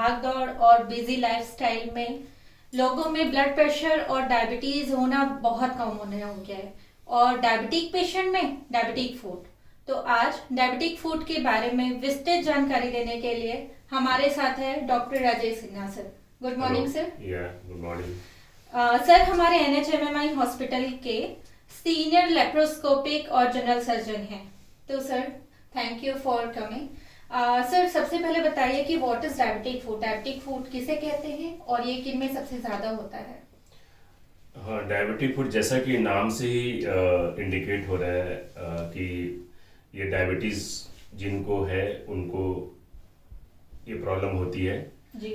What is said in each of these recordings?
भाग दौड़ और बिजी लाइफस्टाइल में लोगों में ब्लड प्रेशर और डायबिटीज होना बहुत कॉमन हो गया है। और डायबिटिक पेशेंट में डायबिटिक फूड। तो आज डायबिटिक फूड के बारे में विस्तृत जानकारी देने के लिए हमारे साथ है doctor Rajesh Sinha sir. Good morning sir. Good morning. Sir हमारे NHMMI हॉस्पिटल के सीनियर लेप्रोस्कोपिक और जनरल सर्जन हैं। तो sir thank you for coming. Sir सबसे पहले बताइए कि what is diabetic food, diabetic food किसे कहते हैं और ये किन में सबसे ज़्यादा होता है? हाँ, डायबिटिक फूड जैसा कि नाम से ही इंडिकेट हो रहा है कि ये डायबिटीज़ जिनको है उनको ये प्रॉब्लम होती है। जी।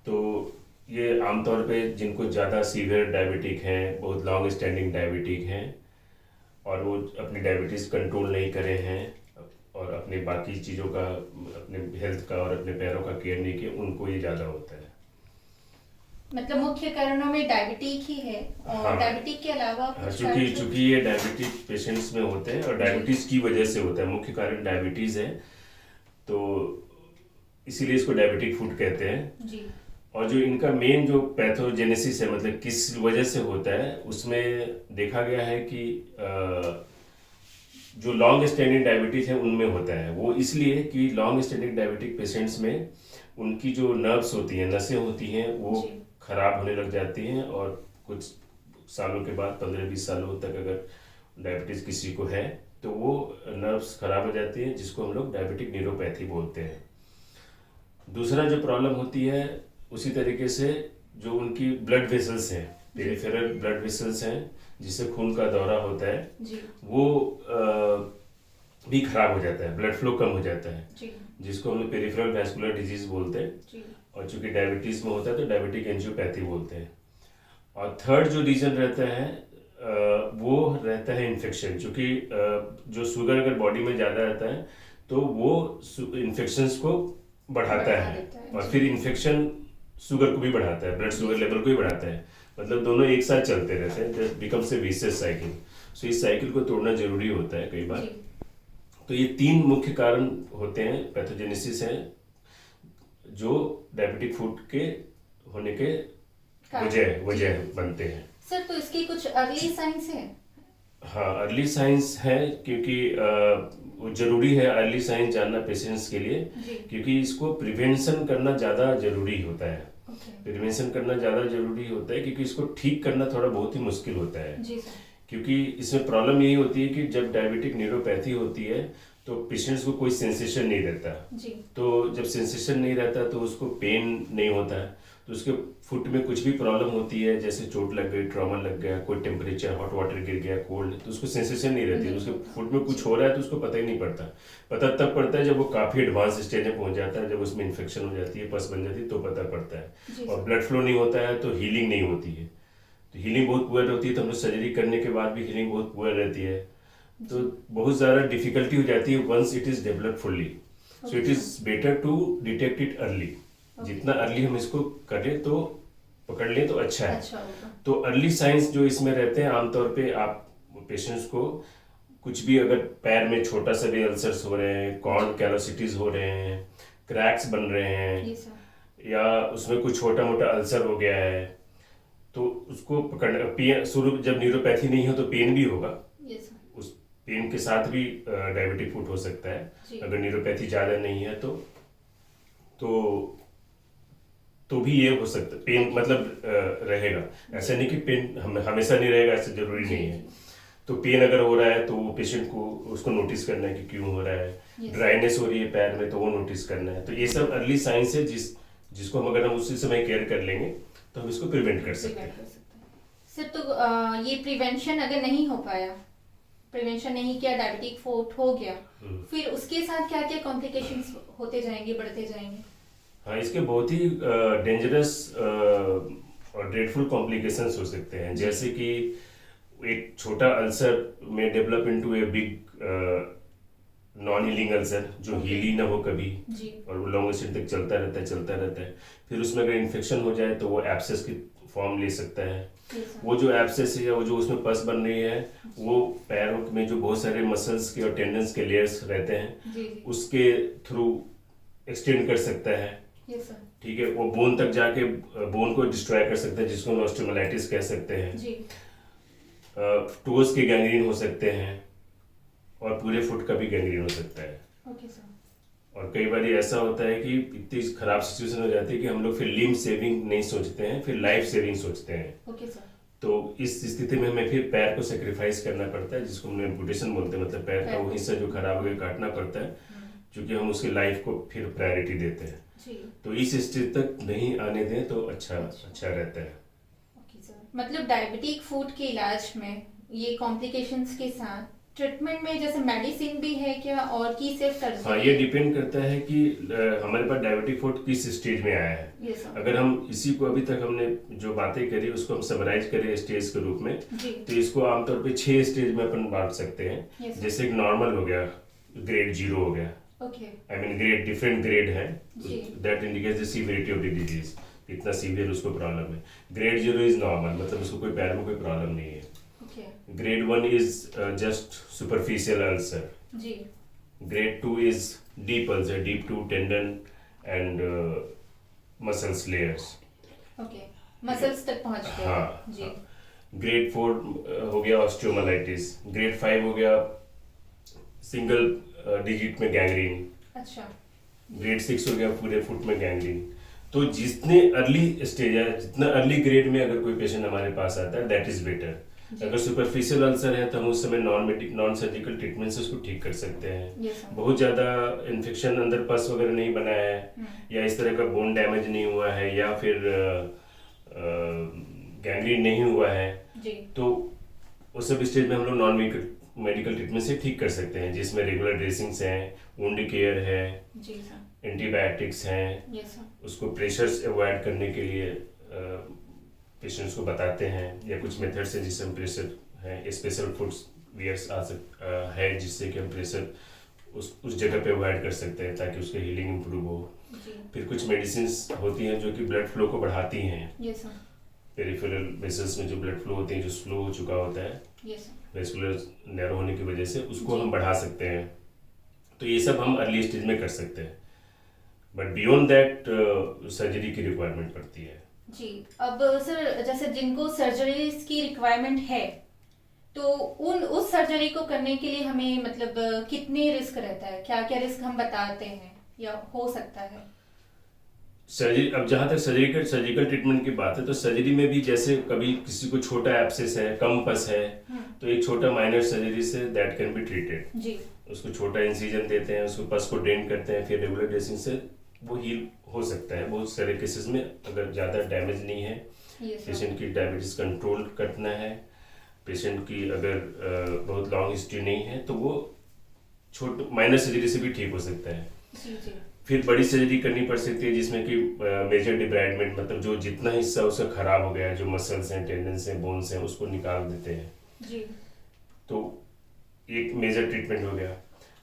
तो ये आमतौर पे जिनको ज़्यादा सीवियर डायबिटिक हैं, बहुत लॉन्ग स्टैंडिंग डायबिटिक हैं और वो अपनी डायबिटीज़ कंट्रोल नहीं करे हैं और अपने बाकी चीज़ों का, अपने हेल्थ का और अपने पैरों का केयर नहीं किया, उनको ये ज़्यादा होता है। मतलब मुख्य कारणों में डायबिटिक ही है और हाँ, डायबिटिक के अलावा कुछ चूंकि ये डायबिटिक पेशेंट्स में होते हैं और डायबिटीज़ की वजह से होता है, मुख्य कारण डायबिटीज़ है, तो इसीलिए इसको डायबिटिक फूड कहते हैं। जी। और जो इनका मेन जो पैथोजेनेसिस है, मतलब किस वजह से होता है, उसमें देखा गया है कि जो लॉन्ग स्टैंडिंग डायबिटीज है उनमें होता है। वो इसलिए कि लॉन्ग स्टैंडिंग डायबिटिक पेशेंट्स में उनकी जो नर्व्स होती हैं, नसें होती हैं, वो खराब होने लग जाती हैं और कुछ सालों के बाद 15-20 सालों तक अगर डायबिटीज़ किसी को है तो वो नर्व्स खराब हो जाती हैं, जिसको हम लोग डायबिटिक न्यूरोपैथी बोलते हैं। दूसरा जो प्रॉब्लम होती है उसी तरीके से जो उनकी ब्लड वेसल्स हैं, पेरिफेरल ब्लड वेसल्स हैं जिससे खून का दौरा होता है जी। वो भी खराब हो जाता है, ब्लड फ्लो कम हो जाता है जी। जिसको हम लोग पेरिफेरल वैस्कुलर डिजीज बोलते हैं जी। और चूंकि डायबिटीज में होता है तो डायबिटिक एंजियोपैथी बोलते हैं। और थर्ड जो रीजन रहता है वो रहता है इन्फेक्शन। चूंकि जो शुगर अगर बॉडी में ज़्यादा रहता है तो वो इन्फेक्शंस को बढ़ाता है और फिर इन्फेक्शन शुगर को भी बढ़ाता है, ब्लड शुगर लेवल को भी बढ़ाता है। मतलब दोनों एक साथ चलते रहते हैं, that becomes a vicious cycle. So इस साइकिल को तोड़ना जरूरी होता है कई बार। तो ये 3 मुख्य कारण होते हैं, पैथोजेनेसिस है, जो डायबिटिक फूड के होने के वजह बनते हैं। सर तो इसकी कुछ अर्ली साइंस है? हाँ, अर्ली साइंस है क्योंकि वो जरूरी है अर्ली साइंस जानना पेशेंट्स के लिए, क्योंकि इसको प्रिवेंशन करना ज़्यादा जरूरी होता है। प्रिवेंशन करना ज़्यादा जरूरी होता है क्योंकि इसको ठीक करना थोड़ा बहुत ही मुश्किल होता है। जी सर। क्योंकि इसमें प्रॉब्लम यही होती है कि जब डायबिटिक न्यूरोपैथी होती है तो पेशेंट्स को कोई सेंसेशन नहीं रहता। जी। तो जब सेंसेशन नहीं रहता तो उसको पेन नहीं होता है, तो उसके फुट में कुछ भी प्रॉब्लम होती है, जैसे चोट लग गई, ट्रॉमा लग गया, कोई टेम्परेचर, हॉट वाटर गिर गया, कोल्ड, तो उसको सेंसेशन नहीं रहती है। उसके फुट में कुछ हो रहा है तो उसको पता ही नहीं पड़ता। पता तब पड़ता है जब वो काफ़ी एडवांस स्टेज में पहुंच जाता है, जब उसमें इन्फेक्शन हो जाती है, पस बन जाती है, तो पता पड़ता है। और ब्लड फ्लो नहीं होता है तो हीलिंग नहीं होती है। तो हीलिंग बहुत पुअर होती है, तो हम लोग सर्जरी करने के बाद भी हीलिंग बहुत पुअर रहती है। तो बहुत ज़्यादा डिफिकल्टी हो जाती है once it is developed fully. So it is better to detect it early. जितना अर्ली हम इसको करें तो पकड़ लें तो अच्छा है। तो अर्ली साइंस जो इसमें रहते हैं, आमतौर पे आप पेशेंट्स को कुछ भी, अगर पैर में छोटा सा भी अल्सर्स हो रहे हैं, कॉर्न कैलोसिटीज हो रहे हैं, क्रैक्स बन रहे हैं, या उसमें कुछ छोटा मोटा अल्सर हो गया है, तो उसको पकड़ना। शुरू जब न्यूरोपैथी नहीं हो तो पेन भी होगा, उस पेन के साथ भी डायबिटिक फूड हो सकता है। अगर न्यूरोपैथी ज़्यादा नहीं है तो भी ये हो सकता है। पेन मतलब रहेगा, ऐसा नहीं कि पेन हमेशा नहीं रहेगा, ऐसा जरूरी नहीं है। तो पेन अगर हो रहा है तो वो पेशेंट को उसको नोटिस करना है कि क्यों हो रहा है। ड्राइनेस हो रही है पैर में तो वो नोटिस करना है। तो ये सब अर्ली साइंस है जिसको हम अगर हम उसी समय केयर कर लेंगे तो हम इसको प्रिवेंट कर सकते हैं। सर तो ये प्रिवेंशन अगर नहीं हो पाया, प्रिवेंशन नहीं किया, डायबिटिक फूड हो गया, फिर उसके साथ क्या क्या कॉम्प्लिकेशंस होते जाएंगे, बढ़ते जाएंगे? हाँ, इसके बहुत ही डेंजरस और ड्रेडफुल कॉम्प्लिकेशंस हो सकते हैं। जैसे कि एक छोटा अल्सर में develop into a big non healing ulcer जो हील ही ना हो कभी, और वो लॉन्ग स्टेज तक चलता रहता है। फिर उसमें अगर इन्फेक्शन हो जाए तो वो एब्सेस की फॉर्म ले सकता है। वो जो एब्सेस है या वो जो उसमें पस बन रही है, वो पैरों में जो बहुत सारे मसल्स के और टेंडन्स के लेयर्स रहते हैं उसके थ्रू एक्सटेंड कर सकता है यस सर। ठीक है, वो बोन तक जाके बोन को डिस्ट्रॉय कर सकते हैं, जिसको हम ऑस्टियोमाइलाइटिस कह सकते हैं। जी। टोज के गैंग्रीन हो सकते हैं, और पूरे फुट का भी गैंग्रीन हो सकता है। Okay sir. और कई बार ऐसा होता है कि इतनी खराब सिचुएशन हो जाती है कि हम लोग फिर लिम्ब सेविंग नहीं सोचते हैं, फिर लाइफ सेविंग सोचते हैं। Okay sir. तो इस स्थिति में हमें फिर पैर को सेक्रीफाइस करना पड़ता है, जिसको हम एम्पुटेशन बोलते हैं, मतलब पैर का वो हिस्सा जो खराब हो गया काटना पड़ता है, क्योंकि हम उसकी लाइफ को फिर प्रायोरिटी देते हैं। जी। तो इस स्थिति तक नहीं आने दें तो अच्छा रहता है। Okay sir. मतलब डायबिटिक फूड के इलाज में ये कॉम्प्लिकेशंस के साथ ट्रीटमेंट में जैसे मेडिसिन भी है क्या, और की सिर्फ सर्जरी? हाँ, ये डिपेंड करता है कि हमारे पास डायबिटिक फुट किस स्टेज में आया है। Yes, sir. अगर हम इसी को अभी तक हमने जो बातें करी उसको हम समराइज करें स्टेज के रूप में, तो इसको आमतौर पे 6 स्टेज में अपन बांट सकते हैं। Yes, जैसे एक नॉर्मल हो गया, ग्रेड 0 हो गया, okay. I mean grade, different grade है, जी। That indicates the severity of the disease, कितना सीवियर उसको प्रॉब्लम है। ग्रेड 0 इज नॉर्मल, मतलब उसको कोई पैर में कोई प्रॉब्लम नहीं है। Grade 1 is just superficial ulcer. जी। Grade 2 is deep ulcer, deep to tendon and muscles layers. Okay, muscles तक पहुंच गए। हाँ, जी। Grade 4 हो गया osteomyelitis. Grade 5 हो गया सिंगल डिजिट में गैंग्रीन। अच्छा। Grade 6 हो गया पूरे फुट में गैंग्रीन। तो जितने अर्ली स्टेज है, जितना अर्ली ग्रेड में अगर कोई पेशेंट हमारे पास आता है, दैट इज बेटर। अगर सुपरफिशियल अल्सर है तो हम उस समय नॉन सर्जिकल ट्रीटमेंट से उसको ठीक कर सकते हैं। बहुत ज्यादा इन्फेक्शन अंदर पस वगैरह नहीं बना है, या इस तरह का बोन डैमेज नहीं हुआ है, या फिर गैंग्रीन नहीं हुआ है, तो उस सब स्टेज में हम लोग नॉन मेडिकल ट्रीटमेंट से ठीक कर सकते हैं, जिसमें रेगुलर ड्रेसिंग्स हैं, वुंड केयर है, एंटीबायोटिक्स हैं, उसको प्रेशर्स अवॉइड करने के लिए पेशेंट्स को बताते हैं, या कुछ मेथड्स हैं जिससे हम प्रेशर है, स्पेशल फूड्स वियर्स है जिससे कि हम प्रेशर उस जगह पे अवॉइड कर सकते हैं ताकि उसका हीलिंग इम्प्रूव हो। फिर कुछ मेडिसिन होती हैं जो कि ब्लड फ्लो को बढ़ाती हैं। पेरिफेरल वेसल्स में जो ब्लड फ्लो होते हैं, जो स्लो हो चुका होता है वेस्कुलर नैरो होने की वजह से, उसको हम बढ़ा सकते हैं। तो ये सब हम अर्ली स्टेज में कर सकते हैं, बट बियॉन्ड दैट सर्जरी की रिक्वायरमेंट पड़ती है। जी। अब सर, जैसे जिनको सर्जरीज की रिक्वायरमेंट है, तो उस सर्जरी को करने के लिए हमें मतलब कितने रिस्क रहता है, क्या क्या रिस्क हम बताते हैं या हो सकता है? सर्जरी, अब जहाँ तक सर्जिकल ट्रीटमेंट की बात है, तो सर्जरी में भी जैसे कभी किसी को छोटा एब्सेस है, कम पस है, तो एक छोटा माइनर सर्जरी से दैट कैन बी ट्रीटेड। जी। उसको छोटा इंसिजन देते हैं, उसको पस को ड्रेन करते हैं, फिर रेगुलर ड्रेसिंग से वो हील हो सकता है। बहुत सारे केसेस में अगर ज़्यादा डैमेज नहीं है, पेशेंट की डायबिटीज कंट्रोल करना है, पेशेंट की अगर बहुत लॉन्ग हिस्ट्री नहीं है, तो वो छोटे माइनर सर्जरी से भी ठीक हो सकता है। जी। फिर बड़ी सर्जरी करनी पड़ सकती है, जिसमें कि मेजर डिब्राइडमेंट, मतलब जो जितना हिस्सा उसका खराब हो गया है, जो मसल्स हैं, टेंडन्स हैं, बोन्स हैं, उसको निकाल देते हैं। जी। तो एक मेजर ट्रीटमेंट हो गया।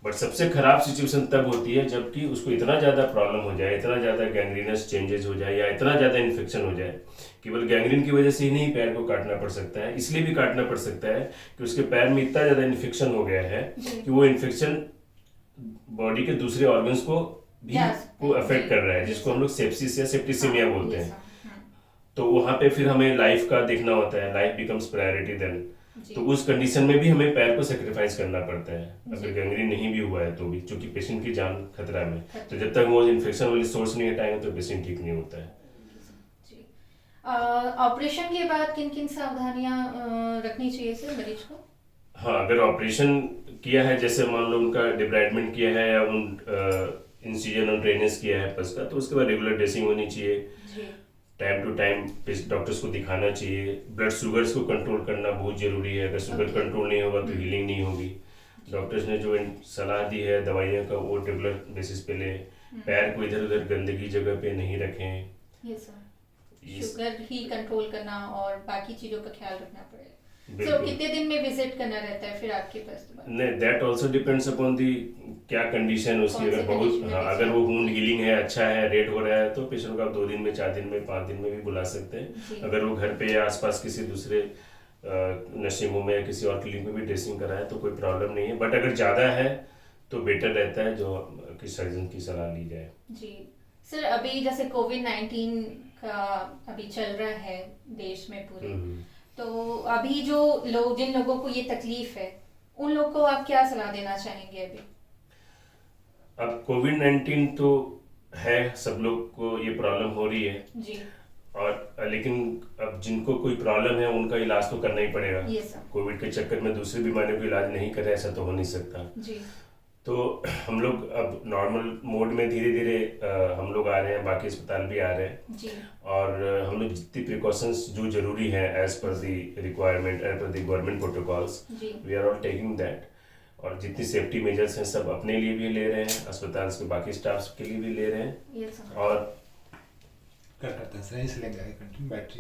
बट सबसे खराब सिचुएशन तब होती है जबकि उसको इतना ज़्यादा प्रॉब्लम हो जाए, इतना ज़्यादा गैंग्रीनस चेंजेस हो जाए, या इतना ज़्यादा इन्फेक्शन हो जाए, केवल गैंग्रीन की वजह से ही नहीं पैर को काटना पड़ सकता है, इसलिए भी काटना पड़ सकता है कि उसके पैर में इतना ज़्यादा इन्फेक्शन हो गया है कि वो इन्फेक्शन बॉडी के दूसरे ऑर्गन्स को भी वो अफेक्ट कर रहा है, जिसको हम लोग सेप्सिस या सेप्टिसिमिया बोलते हैं। तो वहाँ पे फिर हमें लाइफ का देखना होता है, लाइफ बिकम्स प्रायोरिटी देन। तो उस कंडीशन में भी हमें पैर को सेक्रीफाइस करना पड़ता है, अगर गैंग्रीन नहीं भी हुआ है तो भी, क्योंकि पेशेंट की जान खतरा में। तो जब तक वो इन्फेक्शन वाली सोर्स नहीं हटाएंगे तो पेशेंट ठीक नहीं होता है। ऑपरेशन के बाद किन किन सावधानियां रखनी चाहिए सर मरीज को? हाँ, अगर ऑपरेशन किया है, जैसे मान लो उनका डिब्राइडमेंट किया है या इंसिजन और ड्रेनेज किया है पस का, तो उसके बाद रेगुलर ड्रेसिंग होनी चाहिए, टाइम टू टाइम डॉक्टर्स को दिखाना चाहिए। ब्लड शुगर्स को कंट्रोल करना बहुत जरूरी है, अगर शुगर कंट्रोल नहीं होगा तो हीलिंग नहीं होगी। डॉक्टर्स ने जो सलाह दी है दवाइयों का, वो रेगुलर बेसिस पे लें। पैर को इधर उधर गंदगी जगह पे नहीं रखें। शुगर ही कंट्रोल करना और बाकी चीजों का ख्याल रखना पड़ेगा। तो कितने दिन में विजिट करना रहता है फिर आपके पास? नहीं, that also depends upon the क्या कंडीशन उसकी। अगर बहुत अगर वो वुंड हीलिंग है, अच्छा है, रेड हो रहा है, तो पेशेंट को आप 2 दिन में, 4 दिन में, 5 दिन में भी बुला सकते हैं। अगर वो घर पे या आसपास किसी दूसरे नर्सिंग होम या किसी और क्लिनिक में भी ड्रेसिंग कराए तो कोई प्रॉब्लम नहीं है। बट अगर ज़्यादा है तो बेटर रहता है जो कि सर्जन की सलाह ली जाए। जी। सर अभी जैसे कोविड-19 का अभी चल रहा है देश में पूरे, तो अभी जो लोग जिन लोगों को ये तकलीफ है उन लोगों को आप क्या सलाह देना चाहेंगे अभी? अब कोविड-19 तो है, सब लोग को ये प्रॉब्लम हो रही है जी और लेकिन अब जिनको कोई प्रॉब्लम है उनका इलाज तो करना ही पड़ेगा। ये सब कोविड के चक्कर में दूसरी बीमारियों का इलाज नहीं करें ऐसा तो हो नहीं सकता। जी तो हम लोग अब नॉर्मल मोड में धीरे धीरे हम लोग आ रहे हैं, बाकी अस्पताल भी आ रहे हैं जी और हम लोग जितनी प्रिकॉशंस जो जरूरी हैं as per the requirement as per the government protocols जी we are all taking that. और जितनी सेफ्टी मेजर्स हैं सब अपने लिए भी ले रहे हैं, अस्पताल के बाकी स्टाफ के लिए भी ले रहे हैं। ये सब और कट करता है सही से लेंगे कंटिन्यू बैटरी